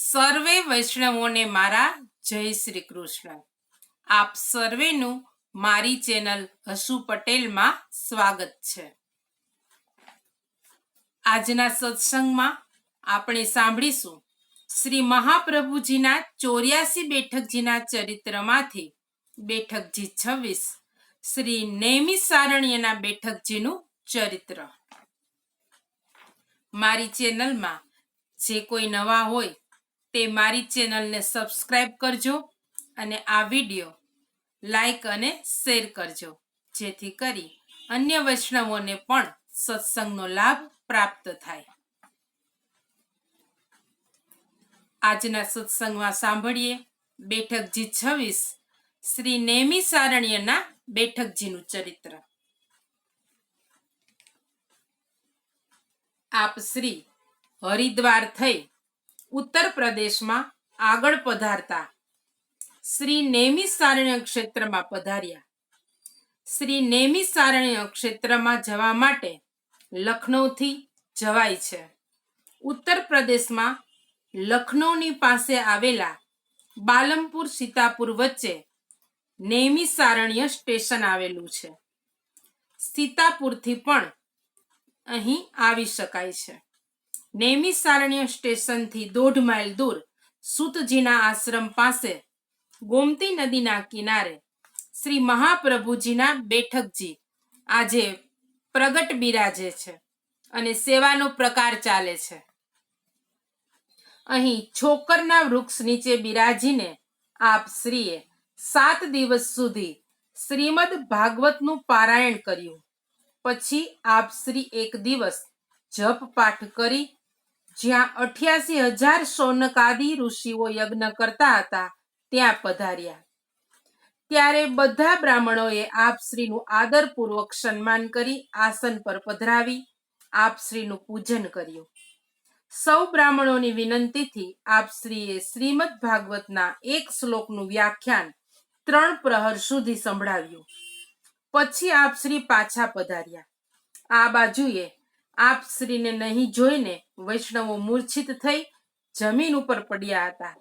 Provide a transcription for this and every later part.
સર્વે વૈષ્ણવોને મારા જય શ્રી કૃષ્ણ. આપ સર્વેનું મારી ચેનલ હસુ પટેલમાં સ્વાગત છે. આજના સત્સંગમાં આપણે સાંભળીશું શ્રી મહાપ્રભુજીના 84 બેઠકજીના ચરિત્રમાંથી બેઠકજી 26 શ્રી નૈમિષારણ્યના બેઠકજીનું ચરિત્ર. મારી ચેનલમાં જે કોઈ નવા હોય તે મારી ચેનલને સબસ્ક્રાઇબ કરજો અને આ વિડીયો લાઈક અને શેર કરજો, જેથી કરી અન્ય વૈષ્ણવોને પણ સત્સંગનો લાભ પ્રાપ્ત થાય. આજના સત્સંગમાં સાંભળીએ બેઠકજી 26 શ્રી નૈમિષારણ્યના બેઠકજીનું ચરિત્ર. આપ શ્રી હરિદ્વાર થઈ ઉત્તર પ્રદેશમાં આગળ પધારતા શ્રી નૈમિષારણ્ય ક્ષેત્રમાં પધાર્યા. શ્રી નૈમિષારણ્ય ક્ષેત્રમાં જવા માટે લખનૌથી જવાય છે. ઉત્તર પ્રદેશમાં લખનૌની પાસે આવેલા બાલમપુર સીતાપુર વચ્ચે નૈમિષારણ્ય સ્ટેશન આવેલું છે. સીતાપુરથી પણ અહીં આવી શકાય છે. નૈમિષારણ્ય સ્ટેશનથી 1.5 માઇલ દૂર સૂતજીના આશ્રમ પાસે ગોમતી નદીના કિનારે શ્રી મહાપ્રભુજીના બેઠકજી આજે પ્રગટ બિરાજે છે અને સેવાનો પ્રકાર ચાલે છે. અહીં છોકરના વૃક્ષ નીચે બિરાજીને આપ શ્રીએ 7 દિવસ સુધી શ્રીમદ ભાગવતનું પારાયણ કર્યું. પછી આપ શ્રી એક દિવસ જપ પાઠ કરી જ્યાં 88,000 શૌનકાદિ ઋષિઓ યજ્ઞ કરતા હતા ત્યાં પધાર્યા. ત્યારે બધા બ્રાહ્મણોએ આપ શ્રીનું આદરપૂર્વક સન્માન કરી આસન પર પધરાવી આપ શ્રીનું પૂજન કર્યું. સૌ બ્રાહ્મણોની વિનંતીથી આપ શ્રીએ શ્રીમદ ભાગવતના એક શ્લોકનું વ્યાખ્યાન 3 પ્રહર સુધી સંભળાવ્યું. પછી આપ શ્રી પાછા પધાર્યા. આ બાજુએ આપ શ્રીને નહીં જોઈને વૈષ્ણવો મૂર્છિત થઈ જમીન ઉપર પડ્યા હતા.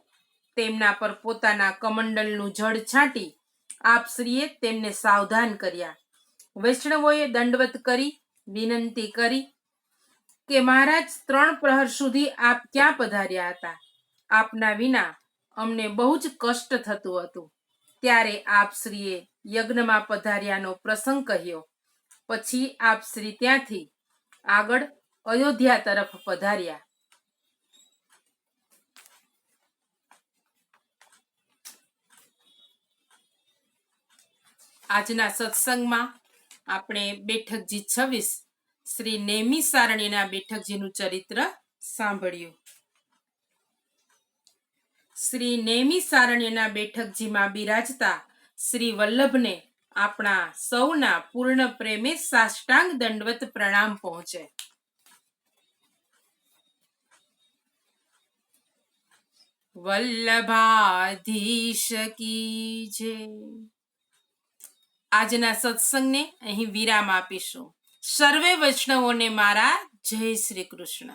તેમના પર પોતાના કમંડલનું જળ છાંટી આપ શ્રીએ તેમને સાવધાન કર્યા. વૈષ્ણવોએ દંડવત કરી વિનંતી કરી કે મહારાજ, 3 પ્રહર સુધી આપ ક્યાં પધાર્યા હતા? આપના વિના અમને બહુ જ કષ્ટ થતું હતું. ત્યારે આપ શ્રીએ યજ્ઞમાં પધાર્યાનો પ્રસંગ કહ્યો. પછી આપ શ્રી ત્યાંથી આગળ અયોધ્યા તરફ પધાર્યા. આજના સત્સંગમાં આપણે બેઠકજી 26 શ્રી નૈમિષારણ્યના બેઠકજીનું ચરિત્ર સાંભળ્યું. શ્રી નૈમિષારણ્યના બેઠકજીમાં બિરાજતા શ્રી વલ્લભને આપણા સૌના પૂર્ણ પ્રેમે સાષ્ટાંગ દંડવત પ્રણામ પહોંચે. વલ્લભાધીશ કી જય. આજના સત્સંગને અહીં વિરામ આપીશું. સર્વે વૈષ્ણવોને મારા જય શ્રી કૃષ્ણ.